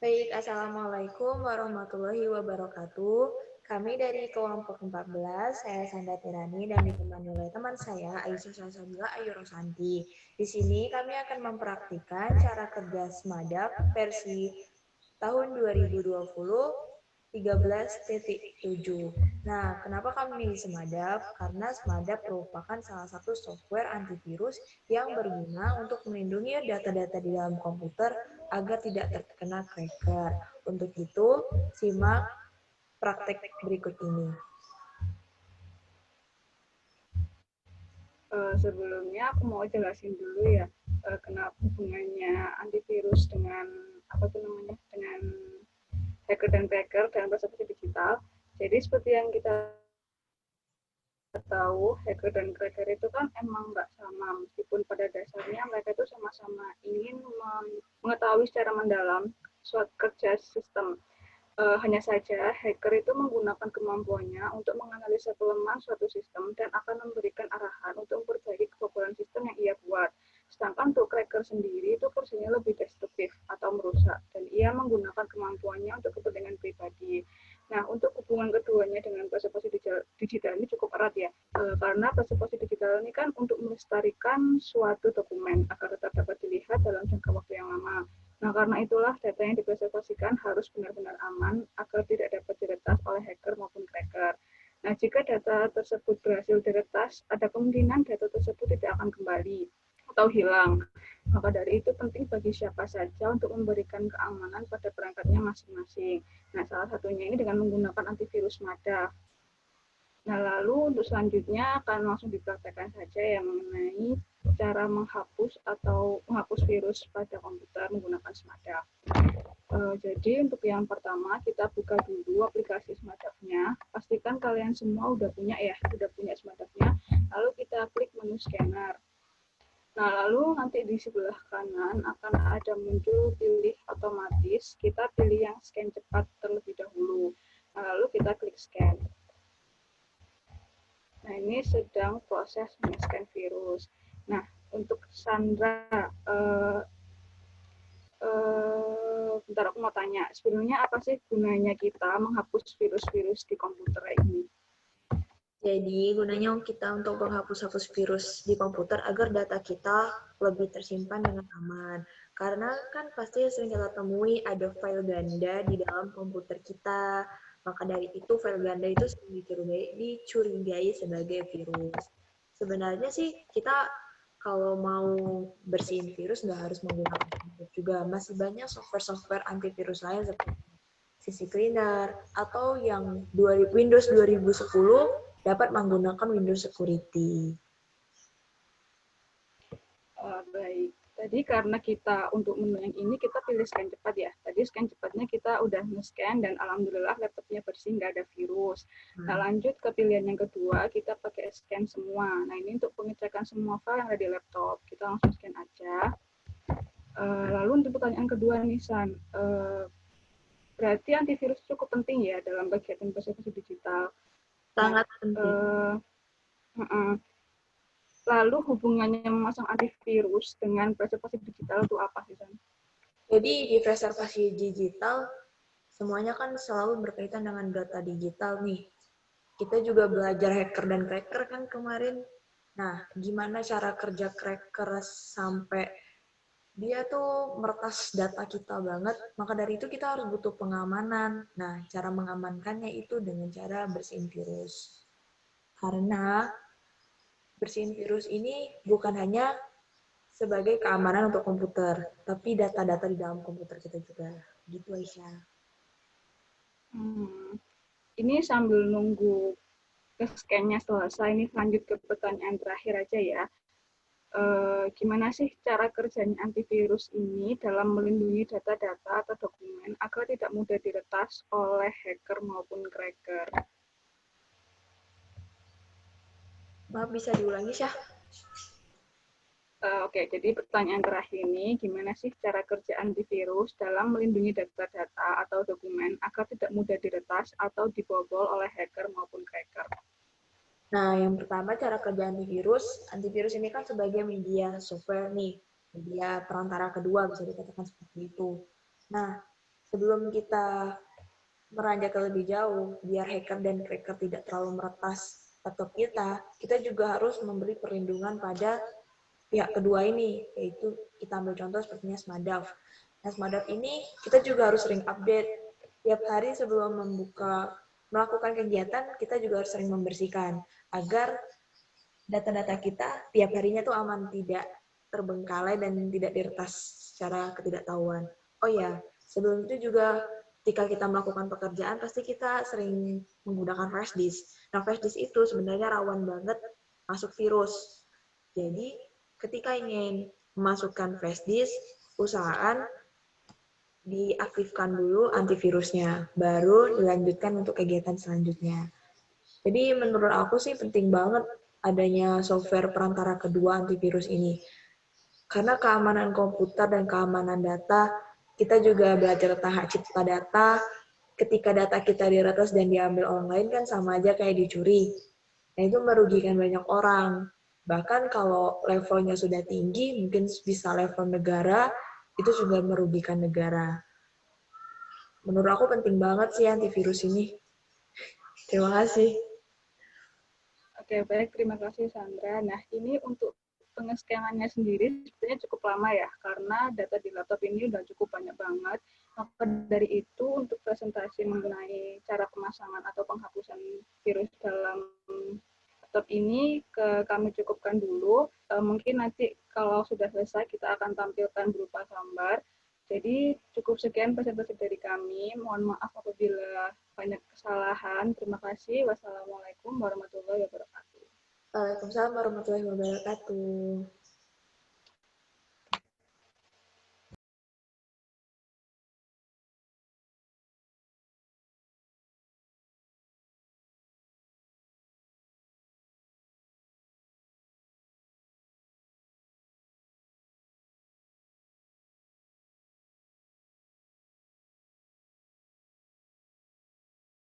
Baik, Assalamualaikum warahmatullahi wabarakatuh. Kami dari kelompok 14, saya Sanda Tirani dan ditemani oleh teman saya Aisyah Salsabila Ayu Rosanti. Di sini kami akan mempraktikkan cara kerja Smadap versi tahun 2020 13.7. Nah, kenapa kami milih Smadap? Karena Smadap merupakan salah satu software antivirus yang berguna untuk melindungi data-data di dalam komputer agar tidak terkena cracker. Untuk itu, simak praktek berikut ini. Sebelumnya aku mau jelasin dulu ya kenapa hubungannya antivirus dengan dengan hacker dan cracker dalam proses digital. Jadi seperti yang kita tahu, hacker dan cracker itu kan emang nggak sama, meskipun pada dasarnya mereka itu sama-sama ingin mengetahui secara mendalam suatu kerja sistem. Hanya saja hacker itu menggunakan kemampuannya untuk menganalisa kelemahan suatu sistem dan akan memberikan arahan untuk memperbaiki kebobolan sistem yang ia buat. Sedangkan untuk cracker sendiri itu kerjanya lebih destruktif atau merusak dan ia menggunakan kemampuannya untuk kepentingan pribadi. Nah, untuk hubungan keduanya dengan persepsi digital ini cukup erat ya, karena persepsi digital ini kan untuk melestarikan suatu dokumen agar tetap dapat dilihat dalam jangka waktu yang lama. Nah, karena itulah data yang dipreservasikan harus benar-benar aman agar tidak dapat diretas oleh hacker maupun cracker. Nah, jika data tersebut berhasil diretas, ada kemungkinan data tersebut tidak akan kembali atau hilang. Maka dari itu penting bagi siapa saja untuk memberikan keamanan pada perangkatnya masing-masing. Nah, salah satunya ini dengan menggunakan antivirus MADA. Nah, lalu untuk selanjutnya akan langsung dipraktekkan saja yang mengenai cara menghapus atau menghapus virus pada komputer menggunakan Smadap. Jadi untuk yang pertama kita buka dulu aplikasi Smadapnya. Pastikan kalian semua udah punya Smadapnya. Lalu kita klik menu scanner. Nah, lalu nanti di sebelah kanan akan ada muncul pilih otomatis. Kita pilih yang scan cepat terlebih dahulu. Nah, lalu kita klik scan. Nah, ini sedang proses men-scan virus. Nah, untuk Sandra, bentar aku mau tanya, sebenarnya apa sih gunanya kita menghapus virus-virus di komputer ini? Jadi, gunanya kita untuk menghapus-hapus virus di komputer agar data kita lebih tersimpan dengan aman. Karena kan pasti sering kita temui ada file ganda di dalam komputer kita. Maka dari itu file ganda itu sering dicurigai sebagai virus. Sebenarnya sih kita kalau mau bersihin virus nggak harus menggunakan virus juga. Masih banyak software-software antivirus lain seperti CC Cleaner atau yang Windows 2010 dapat menggunakan Windows Security. Baik. Tadi karena kita untuk menu yang ini kita pilih scan cepat ya. Tadi scan cepatnya kita udah nge-scan dan alhamdulillah laptopnya bersih, nggak ada virus. Nah, lanjut ke pilihan yang kedua, kita pakai scan semua. Nah, ini untuk pengecekan semua file yang ada di laptop. Kita langsung scan aja. Lalu untuk pertanyaan kedua nih, San. Berarti antivirus cukup penting ya dalam kegiatan persepsi digital. Sangat penting. Lalu hubungannya memasang antivirus dengan preservasi digital itu apa sih, San? Jadi di preservasi digital, semuanya kan selalu berkaitan dengan data digital nih. Kita juga belajar hacker dan cracker kan kemarin. Nah, gimana cara kerja cracker sampai dia tuh meretas data kita banget, maka dari itu kita harus butuh pengamanan. Nah, cara mengamankannya itu dengan cara bersihin virus. Karena bersihin virus ini bukan hanya sebagai keamanan untuk komputer, tapi data-data di dalam komputer kita juga. Gitu, Aisyah. Ini sambil nunggu scan-nya selesai, ini lanjut ke pertanyaan terakhir aja ya. Gimana sih cara kerjanya antivirus ini dalam melindungi data-data atau dokumen agar tidak mudah diretas oleh hacker maupun cracker? Maaf, bisa diulangi, Syah? Oke, jadi pertanyaan terakhir ini, gimana sih cara kerja antivirus dalam melindungi data-data atau dokumen agar tidak mudah diretas atau dibobol oleh hacker maupun cracker? Nah, yang pertama cara kerja antivirus. Antivirus ini kan sebagai media software nih, media perantara kedua bisa dikatakan seperti itu. Nah, sebelum kita meranjak ke lebih jauh, biar hacker dan cracker tidak terlalu meretas laptop kita juga harus memberi perlindungan pada pihak kedua ini, yaitu kita ambil contoh sepertinya Smadaf. Nah, Smadaf ini kita juga harus sering update. Tiap hari sebelum melakukan kegiatan, kita juga harus sering membersihkan, agar data-data kita tiap harinya tuh aman, tidak terbengkalai dan tidak diretas secara ketidaktahuan. Oh ya, sebelum itu juga ketika kita melakukan pekerjaan pasti kita sering menggunakan flash disk. Nah, flash disk itu sebenarnya rawan banget masuk virus. Jadi, ketika ingin memasukkan flash disk, usahakan diaktifkan dulu antivirusnya, baru dilanjutkan untuk kegiatan selanjutnya. Jadi menurut aku sih penting banget adanya software perantara kedua antivirus ini. Karena keamanan komputer dan keamanan data, kita juga belajar tentang hak cipta data. Ketika data kita diretas dan diambil online kan sama aja kayak dicuri. Nah, itu merugikan banyak orang. Bahkan kalau levelnya sudah tinggi, mungkin bisa level negara, itu juga merugikan negara. Menurut aku penting banget sih antivirus ini. Terima kasih. Oke, baik. Terima kasih, Sandra. Nah, ini untuk pengescanannya sendiri sebenarnya cukup lama ya, karena data di laptop ini udah cukup banyak banget. Maka dari itu, untuk presentasi mengenai cara pemasangan atau penghapusan virus dalam laptop ini kami cukupkan dulu. Mungkin nanti kalau sudah selesai, kita akan tampilkan berupa gambar. Jadi cukup sekian presentasi dari kami. Mohon maaf apabila banyak kesalahan. Terima kasih. Wassalamualaikum warahmatullahi wabarakatuh. Waalaikumsalam warahmatullahi wabarakatuh.